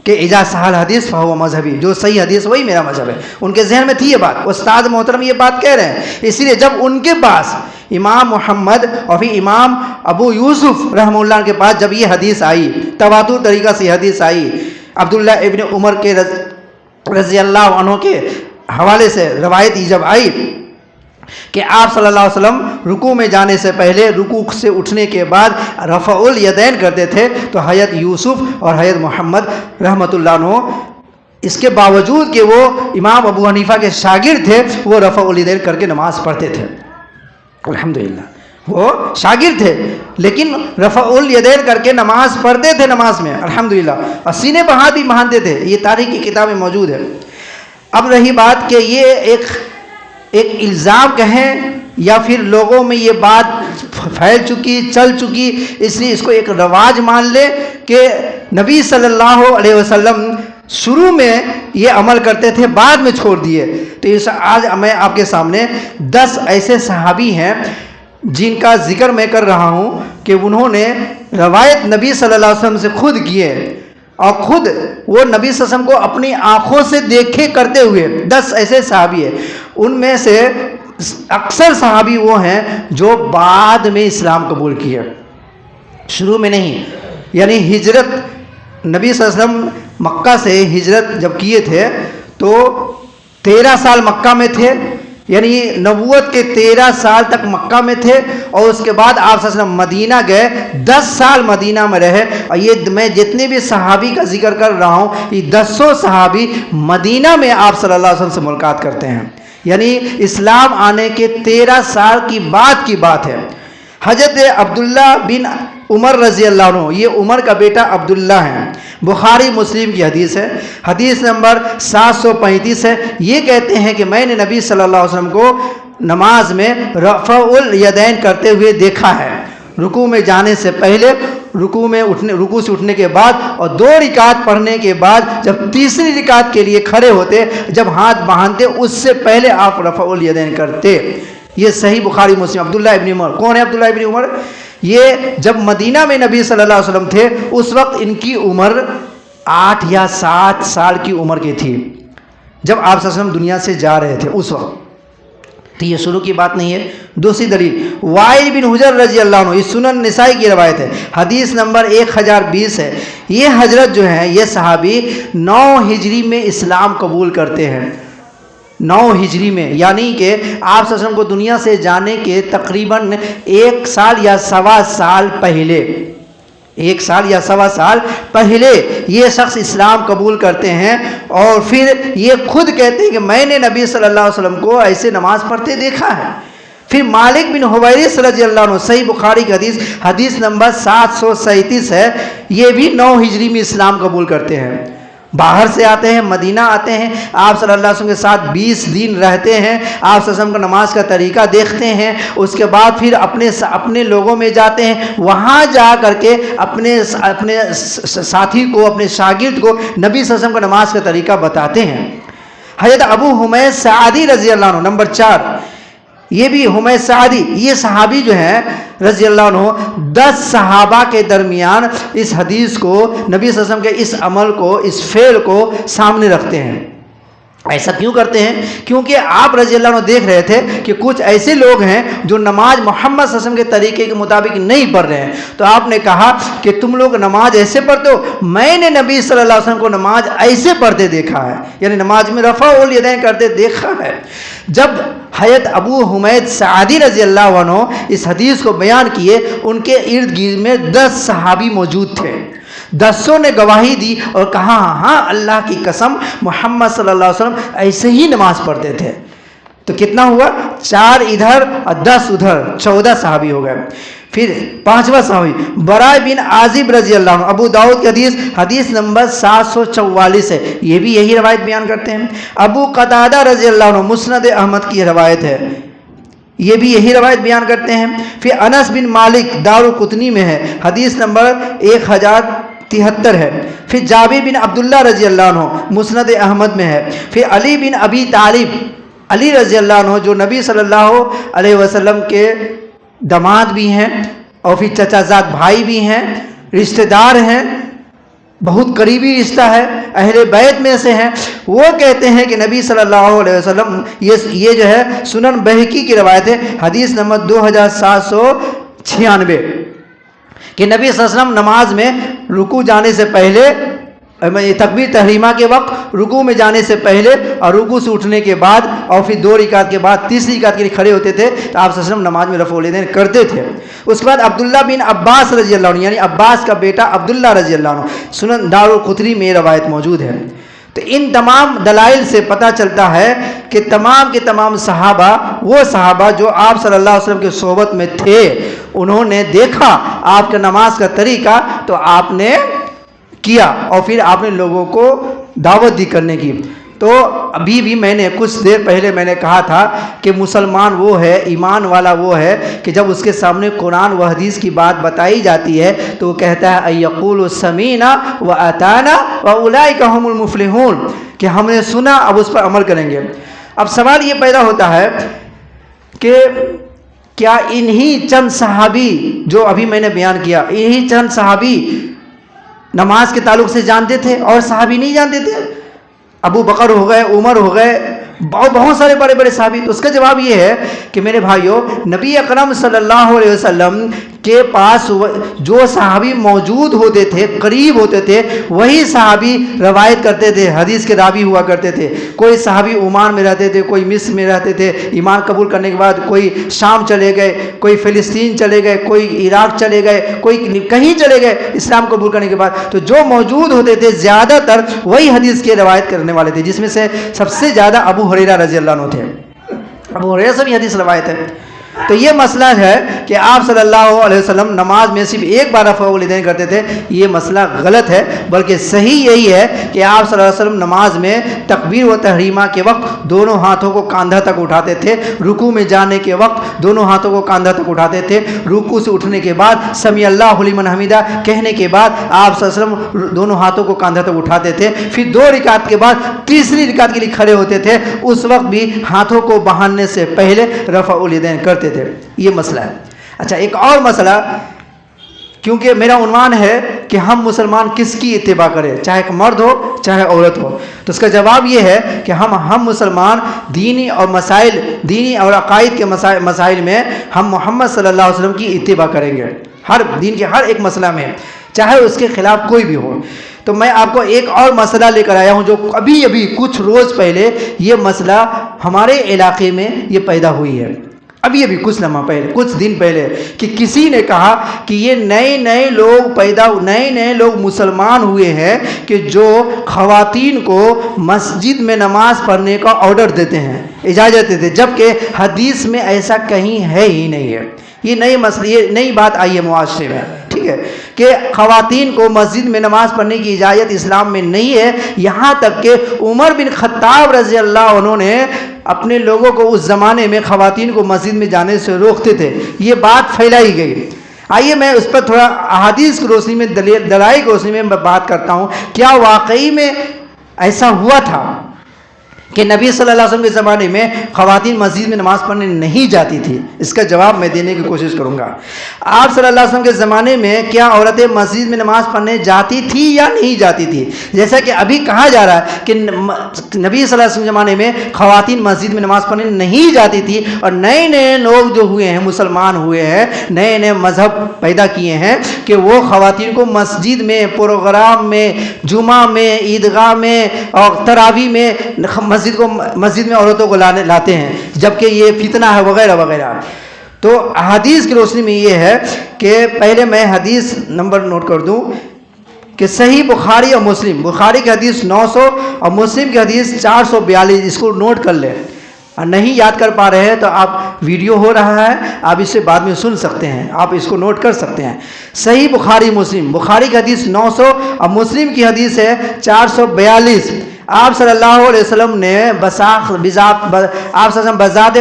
کہ اذا صح الحدیث فہو مذہبی، جو صحیح حدیث وہی میرا مذہب ہے۔ ان کے ذہن میں تھی یہ بات، استاد محترم یہ بات کہہ رہے ہیں، اسی لیے جب ان کے پاس امام محمد اور پھر امام ابو یوسف رحمہ اللہ کے پاس جب یہ حدیث آئی، تواتر طریقہ سے حدیث آئی، عبداللہ ابن عمر کے رضی اللہ عنہ کے حوالے سے روایت جب آئی کہ آپ صلی اللہ علیہ وسلم رکوع میں جانے سے پہلے، رکوع سے اٹھنے کے بعد رفع الیدین کرتے تھے، تو حضرت یوسف اور حضرت محمد رحمۃ اللہ عنہ اس کے باوجود کہ وہ امام ابو حنیفہ کے شاگرد تھے، وہ رفع الیدین کر کے نماز پڑھتے تھے۔ الحمدللہ وہ شاگرد تھے لیکن رفع الیدین کر کے نماز پڑھتے تھے، نماز میں الحمدللہ، اور سینے پر ہاتھ بھی باندھتے تھے، یہ تاریخ کی کتاب میں موجود ہے۔ اب رہی بات کہ یہ ایک الزام کہیں یا پھر لوگوں میں یہ بات پھیل چکی، چل چکی، اس لیے اس کو ایک رواج مان لے کہ نبی صلی اللہ علیہ وسلم شروع میں یہ عمل کرتے تھے، بعد میں چھوڑ دیے۔ تو آج میں آپ کے سامنے 10 ایسے صحابی ہیں جن کا ذکر میں کر رہا ہوں کہ انہوں نے روایت نبی صلی اللہ علیہ وسلم سے خود کیے، اور خود وہ نبی صلی اللہ علیہ وسلم کو اپنی آنکھوں سے دیکھے کرتے ہوئے 10 ایسے صحابی ہیں۔ ان میں سے اکثر صحابی وہ ہیں جو بعد میں اسلام قبول کیے، شروع میں نہیں۔ یعنی ہجرت، نبی صلی اللہ علیہ وسلم مکہ سے ہجرت جب کیے تھے تو 13 سال مکہ میں تھے، یعنی نبوت کے 13 سال تک مکہ میں تھے، اور اس کے بعد آپ صلی اللہ علیہ وسلم مدینہ گئے، 10 سال مدینہ میں رہے۔ اور یہ میں جتنے بھی صحابی کا ذکر کر رہا ہوں، یہ 10 صحابی مدینہ میں آپ صلی اللہ علیہ وسلم سے ملاقات کرتے ہیں، یعنی اسلام آنے کے 13 سال کی بعد کی بات ہے۔ حضرت عبداللہ بن عمر رضی اللہ عنہ، یہ عمر کا بیٹا عبداللہ ہے، بخاری مسلم کی حدیث ہے، حدیث نمبر 735 ہے۔ یہ کہتے ہیں کہ میں نے نبی صلی اللہ علیہ وسلم کو نماز میں رفع الیدین کرتے ہوئے دیکھا ہے، رکوع میں جانے سے پہلے، رکوع سے اٹھنے کے بعد، اور 2 رکعت پڑھنے کے بعد جب تیسری رکعت کے لیے کھڑے ہوتے، جب ہاتھ باندھتے، اس سے پہلے آپ رفع الیدین کرتے۔ یہ صحیح بخاری مسلم۔ عبداللہ ابن عمر کون ہے؟ عبداللہ ابن عمر یہ جب مدینہ میں نبی صلی اللہ علیہ وسلم تھے، اس وقت ان کی عمر 8 یا 7 سال کی عمر کی تھی، جب آپ صلی اللہ علیہ وسلم دنیا سے جا رہے تھے اس وقت، تو یہ شروع کی بات نہیں ہے۔ دوسری دلیل وائل بن حجر رضی اللہ عنہ، یہ سنن نسائی کی روایت ہے، حدیث نمبر 1020 ہے۔ یہ حضرت جو ہیں، یہ صحابی 9 ہجری میں اسلام قبول کرتے ہیں، 9 ہجری میں، یعنی کہ آپ صلی اللہ علیہ وسلم کو دنیا سے جانے کے تقریباً 1 سال یا سوا سال پہلے، 1 سال یا سوا سال پہلے یہ شخص اسلام قبول کرتے ہیں، اور پھر یہ خود کہتے ہیں کہ میں نے نبی صلی اللہ علیہ وسلم کو ایسے نماز پڑھتے دیکھا ہے۔ پھر مالک بن حویرث رضی اللہ عنہ، صحیح بخاری کی حدیث، حدیث نمبر 737 ہے، یہ بھی 9 ہجری میں اسلام قبول کرتے ہیں۔ باہر سے آتے ہیں، مدینہ آتے ہیں، آپ صلی اللہ علیہ وسلم کے ساتھ 20 دن رہتے ہیں، آپ صلی اللہ علیہ وسلم کا نماز کا طریقہ دیکھتے ہیں، اس کے بعد پھر اپنے لوگوں میں جاتے ہیں، وہاں جا کر کے اپنے ساتھی کو، اپنے شاگرد کو نبی صلی اللہ علیہ وسلم کا نماز کا طریقہ بتاتے ہیں۔ حضرت ابو حمید سعدی رضی اللہ عنہ، نمبر 4، یہ بھی حمید سعدی، یہ صحابی جو ہیں رضی اللہ عنہ 10 صحابہ کے درمیان اس حدیث کو، نبی صلی اللہ علیہ وسلم کے اس عمل کو، اس فعل کو سامنے رکھتے ہیں۔ ایسا کیوں کرتے ہیں؟ کیونکہ آپ رضی اللہ عنہ دیکھ رہے تھے کہ کچھ ایسے لوگ ہیں جو نماز محمد صلی اللہ علیہ وسلم کے طریقے کے مطابق نہیں پڑھ رہے ہیں، تو آپ نے کہا کہ تم لوگ نماز ایسے پڑھتے ہو، میں نے نبی صلی اللہ علیہ وسلم کو نماز ایسے پڑھتے دیکھا ہے، یعنی نماز میں رفع الیدین کرتے دیکھا ہے۔ جب حضرت ابو حمید سعدی رضی اللہ عنہ اس حدیث کو بیان کیے، ان کے ارد گرد میں 10 صحابی موجود تھے، 10 نے گواہی دی اور کہا ہاں اللہ کی قسم محمد صلی اللہ علیہ وسلم ایسے ہی نماز پڑھتے تھے۔ تو کتنا ہوا؟ 4 ادھر اور 10 ادھر، 14 صحابی ہو گئے۔ پھر 5واں صحابی براء بن عازب رضی اللہ عنہ، ابو داؤد کی حدیث، حدیث نمبر 744 ہے، یہ بھی یہی روایت بیان کرتے ہیں۔ ابو قتادہ رضی اللہ عنہ، مسند احمد کی روایت ہے، یہ بھی یہی روایت بیان کرتے ہیں۔ پھر انس بن مالک دارقطنی میں ہے، حدیث نمبر 1073 ہے۔ پھر جابر بن عبداللہ رضی اللہ عنہ مسند احمد میں ہے۔ پھر علی بن ابی طالب، علی رضی اللہ عنہ جو نبی صلی اللہ علیہ وسلم کے داماد بھی ہیں اور پھر چچا زاد بھائی بھی ہیں، رشتہ دار ہیں، بہت قریبی رشتہ ہے، اہل بیت میں سے ہیں، وہ کہتے ہیں کہ نبی صلی اللہ علیہ وسلم، یہ جو ہے سنن بہقی کی روایت ہے، حدیث نمبر 2796، کہ نبی صلی اللہ علیہ وسلم نماز میں رکوع جانے سے پہلے، تکبیر تحریمہ کے وقت، رکوع میں جانے سے پہلے اور رکوع سے اٹھنے کے بعد، اور پھر 2 رکعت کے بعد تیسری رکعت کے لیے کھڑے ہوتے تھے، تو آپ صلی اللہ علیہ وسلم نماز میں رفع الیدین کرتے تھے۔ اس کے بعد عبداللہ بن عباس رضی اللہ عنہ، یعنی عباس کا بیٹا عبداللہ رضی اللہ عنہ، سنن دارقطنی میں روایت موجود ہے۔ تو ان تمام دلائل سے پتہ چلتا ہے کہ تمام کے تمام صحابہ، وہ صحابہ جو آپ صلی اللہ علیہ وسلم کے صحبت میں تھے، انہوں نے دیکھا آپ کے نماز کا طریقہ، تو آپ نے کیا، اور پھر آپ نے لوگوں کو دعوت دی کرنے کی۔ تو ابھی بھی میں نے کچھ دیر پہلے میں نے کہا تھا کہ مسلمان وہ ہے، ایمان والا وہ ہے کہ جب اس کے سامنے قرآن و حدیث کی بات بتائی جاتی ہے تو وہ کہتا ہے اَيَّقُولُ سَمِعْنَا وَأَطَعْنَا وَأُولَٰئِكَ هُمُ الْمُفْلِحُونَ، کہ ہم نے سنا اب اس پر عمل کریں گے۔ اب سوال یہ پیدا ہوتا ہے کہ کیا انہی چند صحابی جو ابھی میں نے بیان کیا، انہی چند صحابی نماز کے تعلق سے جانتے تھے اور صحابی نہیں جانتے تھے؟ ابو بکر ہو گئے، عمر ہو گئے، بہت سارے بڑے بڑے صحابی۔ تو اس کا جواب یہ ہے کہ میرے بھائیوں، نبی اکرم صلی اللہ علیہ وسلم کے پاس جو صحابی موجود ہوتے تھے، قریب ہوتے تھے، وہی صحابی روایت کرتے تھے، حدیث کے راوی ہوا کرتے تھے۔ کوئی صحابی عمان میں رہتے تھے، کوئی مصر میں رہتے تھے، ایمان قبول کرنے کے بعد کوئی شام چلے گئے، کوئی فلسطین چلے گئے، کوئی عراق چلے گئے، کوئی کہیں چلے گئے اسلام قبول کرنے کے بعد۔ تو جو موجود ہوتے تھے زیادہ تر وہی حدیث کے روایت کرنے والے تھے، جس میں سے سب سے زیادہ ابو ہریرہ رضی اللہ عنہ تھے۔ ابو ہریرہ سے بھی حدیث روایت ہے۔ تو یہ مسئلہ ہے کہ آپ صلی اللہ علیہ وسلم نماز میں صرف ایک بار رفع الیدین کرتے تھے، یہ مسئلہ غلط ہے، بلکہ صحیح یہی ہے کہ آپ صلی اللہ علیہ وسلم نماز میں تکبیر و تحریمہ کے وقت دونوں ہاتھوں کو کاندھا تک اٹھاتے تھے، رکوع میں جانے کے وقت دونوں ہاتھوں کو کاندھا تک اٹھاتے تھے، رکوع سے اٹھنے کے بعد سمیع اللہ لمن حمیدہ کہنے کے بعد آپ صلی اللہ علیہ وسلم دونوں ہاتھوں کو کاندھا تک اٹھاتے تھے، پھر 2 رکعت کے بعد تیسری رکعت کے لیے کھڑے ہوتے تھے، اس وقت بھی ہاتھوں کو بہاننے سے پہلے رفع الیدین کرتے تھے۔ یہ مسئلہ ہے۔ اچھا، ایک اور مسئلہ کیونکہ میرا عنوان ہے کہ ہم مسلمان کس کی اتباع کریں، چاہے مرد ہو چاہے عورت ہو. تو اس کا جواب یہ ہے کہ ہم مسلمان دینی اور عقائد کے مسائل میں ہم محمد صلی اللہ علیہ وسلم کی اتباع کریں گے، ہر دین کے ہر ایک مسئلہ میں، چاہے اس کے خلاف کوئی بھی ہو. تو میں آپ کو ایک اور مسئلہ لے کر آیا ہوں جو ابھی کچھ روز پہلے یہ مسئلہ ہمارے علاقے میں یہ پیدا ہوئی ہے. ابھی کچھ لمحہ پہلے، کچھ دن پہلے، کہ کسی نے کہا کہ یہ نئے لوگ مسلمان ہوئے ہیں کہ جو خواتین کو مسجد میں نماز پڑھنے کا آرڈر دیتے ہیں، اجازت دیتے، جبکہ حدیث میں ایسا کہیں ہے ہی نہیں ہے. یہ نئی بات آئی ہے معاشرے میں، ٹھیک ہے، کہ خواتین کو مسجد میں نماز پڑھنے کی اجازت اسلام میں نہیں ہے. یہاں تک کہ عمر بن خطاب رضی اللہ عنہ نے اپنے لوگوں کو اس زمانے میں خواتین کو مسجد میں جانے سے روکتے تھے. یہ بات پھیلائی گئی. آئیے میں اس پر تھوڑا احادیث کی روشنی میں، دلائل کی روشنی میں بات کرتا ہوں. کیا واقعی میں ایسا ہوا تھا کہ نبی صلی اللہ علیہ وسلم کے زمانے میں خواتین مسجد میں نماز پڑھنے نہیں جاتی تھی؟ اس کا جواب میں دینے کی کوشش کروں گا. آپ صلی اللہ علیہ وسلم کے زمانے میں کیا عورتیں مسجد میں نماز پڑھنے جاتی تھی یا نہیں جاتی تھی؟ جیسا کہ ابھی کہا جا رہا ہے کہ نبی صلی اللہ علیہ وسلم کے زمانے میں خواتین مسجد میں نماز پڑھنے نہیں جاتی تھی، اور نئے لوگ جو ہوئے ہیں، مسلمان ہوئے ہیں، نئے مذہب پیدا کیے ہیں کہ وہ خواتین کو مسجد میں، پروگرام میں، جمعہ میں، عیدگاہ میں اور تراویح میں مسجد میں عورتوں کو لاتے ہیں، جبکہ یہ فتنہ ہے وغیرہ وغیرہ. تو حدیث کی روشنی میں یہ ہے کہ پہلے میں حدیث نمبر نوٹ کر دوں کہ صحیح بخاری اور مسلم، بخاری کی حدیث 900 اور مسلم کی حدیث 442، اس کو نوٹ کر لیں. اور نہیں یاد کر پا رہے ہیں تو آپ ویڈیو ہو رہا ہے، آپ اسے بعد میں سن سکتے ہیں، آپ اس کو نوٹ کر سکتے ہیں. صحیح بخاری مسلم، بخاری کی حدیث 900 اور مسلم کی حدیث ہے 442. آپ صلی اللہ علیہ وسلم نے بذات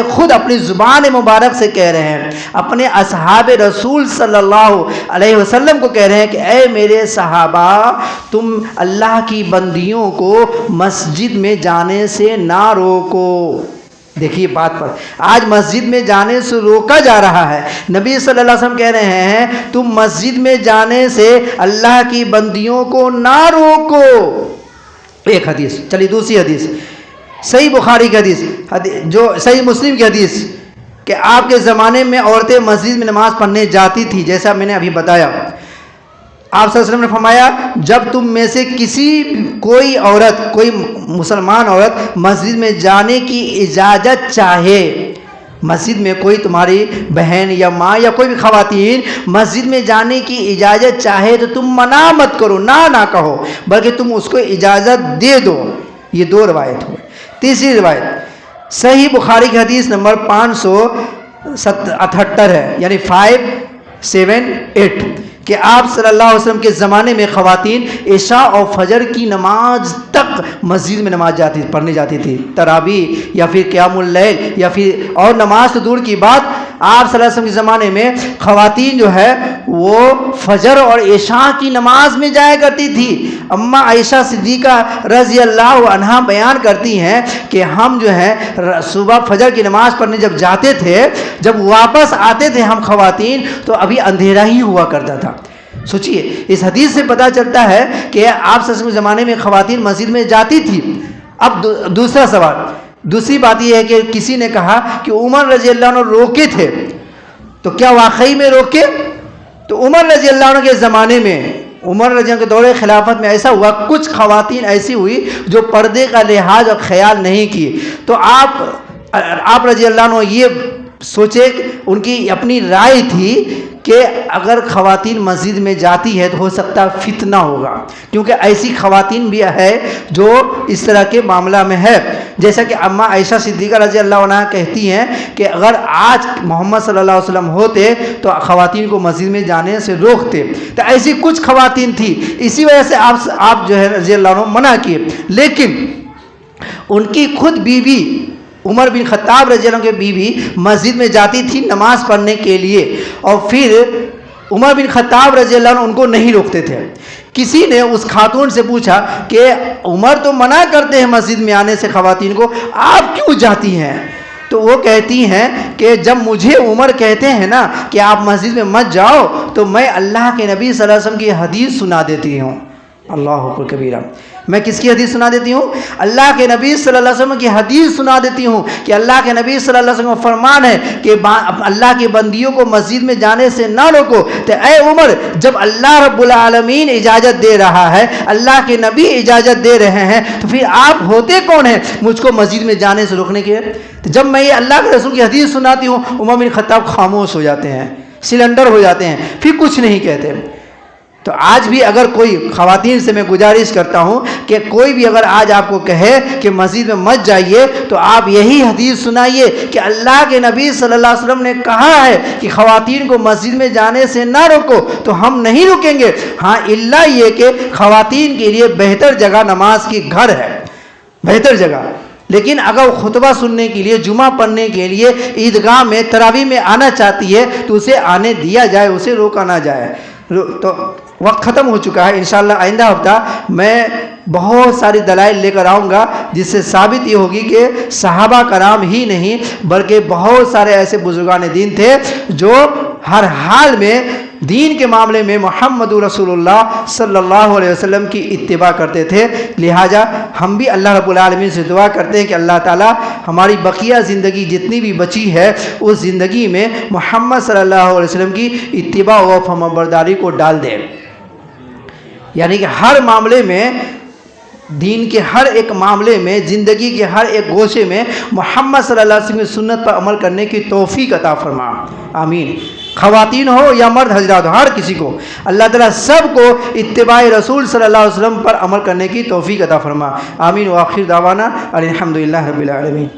خود اپنی زبان مبارک سے کہہ رہے ہیں، اپنے اصحاب رسول صلی اللہ علیہ وسلم کو کہہ رہے ہیں کہ اے میرے صحابہ، تم اللہ کی بندیوں کو مسجد میں جانے سے نہ روکو. دیکھیے بات پر، آج مسجد میں جانے سے روکا جا رہا ہے. نبی صلی اللہ علیہ وسلم کہہ رہے ہیں تم مسجد میں جانے سے اللہ کی بندیوں کو نہ روکو. ایک حدیث. چلیے دوسری حدیث، صحیح بخاری کی حدیث، جو صحیح مسلم کی حدیث، کہ آپ کے زمانے میں عورتیں مسجد میں نماز پڑھنے جاتی تھی، جیسا میں نے ابھی بتایا. آپ صلی اللہ علیہ وسلم نے فرمایا جب تم میں سے کوئی مسلمان عورت مسجد میں جانے کی اجازت چاہے، مسجد میں کوئی تمہاری بہن یا ماں یا کوئی بھی خواتین مسجد میں جانے کی اجازت چاہے تو تم منع مت کرو، نہ کہو، بلکہ تم اس کو اجازت دے دو. یہ دو روایت ہوئے. تیسری روایت صحیح بخاری کی حدیث نمبر 578 ہے، یعنی 578، کہ آپ صلی اللہ علیہ وسلم کے زمانے میں خواتین عشاء اور فجر کی نماز تک مسجد میں نماز پڑھنے جاتی تھی، تراویح یا پھر قیام اللیل یا پھر اور نماز تو دور کی بات. آپ صلی اللہ علیہ وسلم کے زمانے میں خواتین جو ہے وہ فجر اور عشاء کی نماز میں جایا کرتی تھی. اماں عائشہ صدیقہ رضی اللہ عنہا بیان کرتی ہیں کہ ہم جو ہے صبح فجر کی نماز پڑھنے جب جاتے تھے، جب واپس آتے تھے ہم خواتین تو ابھی اندھیرا ہی ہوا کرتا تھا. سوچئے اس حدیث سے پتہ چلتا ہے کہ آپ صلی اللہ علیہ وسلم کے زمانے میں خواتین مسجد میں جاتی تھی. اب دوسرا سوال، دوسری بات یہ ہے کہ کسی نے کہا کہ عمر رضی اللہ عنہ روکے تھے، تو کیا واقعی میں روکے؟ تو عمر رضی اللہ عنہ کے زمانے میں، عمر رضی اللہ عنہ کے دور خلافت میں ایسا ہوا، کچھ خواتین ایسی ہوئی جو پردے کا لحاظ اور خیال نہیں کی. تو آپ رضی اللہ عنہ یہ سوچے، ان کی اپنی رائے تھی کہ اگر خواتین مسجد میں جاتی ہے تو ہو سکتا ہے فتنہ ہوگا، کیونکہ ایسی خواتین بھی ہے جو اس طرح کے معاملہ میں ہے. جیسا کہ اماں عائشہ صدیقہ رضی اللہ عنہ کہتی ہیں کہ اگر آج محمد صلی اللہ علیہ وسلم ہوتے تو خواتین کو مسجد میں جانے سے روکتے. تو ایسی کچھ خواتین تھی، اسی وجہ سے آپ جو ہے رضی اللہ عنہ منع کیے. لیکن ان کی خود بیوی عمر بن خطاب رضی اللہ عنہ کی بیوی مسجد میں جاتی تھی نماز پڑھنے کے لیے، اور پھر عمر بن خطاب رضی اللہ عنہ ان کو نہیں روکتے تھے. کسی نے اس خاتون سے پوچھا کہ عمر تو منع کرتے ہیں مسجد میں آنے سے خواتین کو، آپ کیوں جاتی ہیں؟ تو وہ کہتی ہیں کہ جب مجھے عمر کہتے ہیں نا کہ آپ مسجد میں مت جاؤ تو میں اللہ کے نبی صلی اللہ علیہ وسلم کی حدیث سنا دیتی ہوں۔ اللہ اکبر کبیرہ۔ میں کس کی حدیث سنا دیتی ہوں؟ اللہ کے نبی صلی اللہ علیہ وسلم کی حدیث سنا دیتی ہوں کہ اللہ کے نبی صلی اللہ علیہ وسلم کا فرمان ہے کہ اللہ کے بندیوں کو مسجد میں جانے سے نہ روکو۔ تو اے عمر، جب اللہ رب العالمین اجازت دے رہا ہے، اللہ کے نبی اجازت دے رہے ہیں، تو پھر آپ ہوتے کون ہیں مجھ کو مسجد میں جانے سے روکنے کے؟ تو جب میں یہ اللہ کے رسول کی حدیث سناتی ہوں، عمر بن خطاب خاموش ہو جاتے ہیں، سلنڈر ہو جاتے ہیں، پھر کچھ نہیں کہتے۔ تو آج بھی اگر کوئی خواتین سے میں گزارش کرتا ہوں کہ کوئی بھی اگر آج آپ کو کہے کہ مسجد میں مت جائیے، تو آپ یہی حدیث سنائیے کہ اللہ کے نبی صلی اللہ علیہ وسلم نے کہا ہے کہ خواتین کو مسجد میں جانے سے نہ روکو، تو ہم نہیں رکیں گے۔ ہاں الا یہ کہ خواتین کے لیے بہتر جگہ نماز کی گھر ہے، بہتر جگہ، لیکن اگر خطبہ سننے کے لیے، جمعہ پڑھنے کے لیے عیدگاہ میں، تراویح میں آنا چاہتی ہے تو اسے آنے دیا جائے، اسے روکا نہ جائے۔ تو وقت ختم ہو چکا ہے۔ انشاءاللہ آئندہ ہفتہ میں بہت ساری دلائل لے کر آؤں گا جس سے ثابت یہ ہوگی کہ صحابہ کرام ہی نہیں بلکہ بہت سارے ایسے بزرگان دین تھے جو ہر حال میں دین کے معاملے میں محمد رسول اللہ صلی اللہ علیہ وسلم کی اتباع کرتے تھے۔ لہٰذا ہم بھی اللہ رب العالمین سے دعا کرتے ہیں کہ اللہ تعالی ہماری بقیہ زندگی جتنی بھی بچی ہے اس زندگی میں محمد صلی اللہ علیہ وسلم کی اتباع و فرمانبرداری کو ڈال دے، یعنی کہ ہر معاملے میں، دین کے ہر ایک معاملے میں، زندگی کے ہر ایک گوشے میں محمد صلی اللہ علیہ وسلم کی سنت پر عمل کرنے کی توفیق عطا فرما، آمین۔ خواتین ہو یا مرد حضرات ہو، ہر کسی کو اللہ تعالیٰ سب کو اتباع رسول صلی اللہ علیہ وسلم پر عمل کرنے کی توفیق عطا فرما، آمین۔ وآخر دعوانا الحمدللہ رب العالمین۔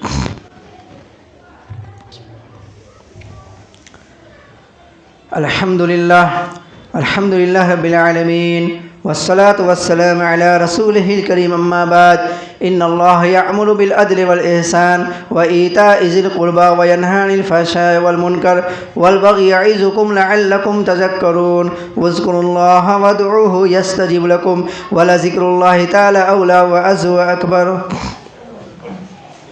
الحمدللہ رب العالمین، والصلاة والسلام على رسوله الكريم، أما بعد، إن الله يأمر بالعدل والإحسان وإيتاء ذي القربى وينهى عن الفحشاء والمنكر والبغي يعظكم لعلكم تذكرون، واذكروا الله وادعوه يستجب لكم، ولذكر الله تعالى أولى وأعز وأكبر۔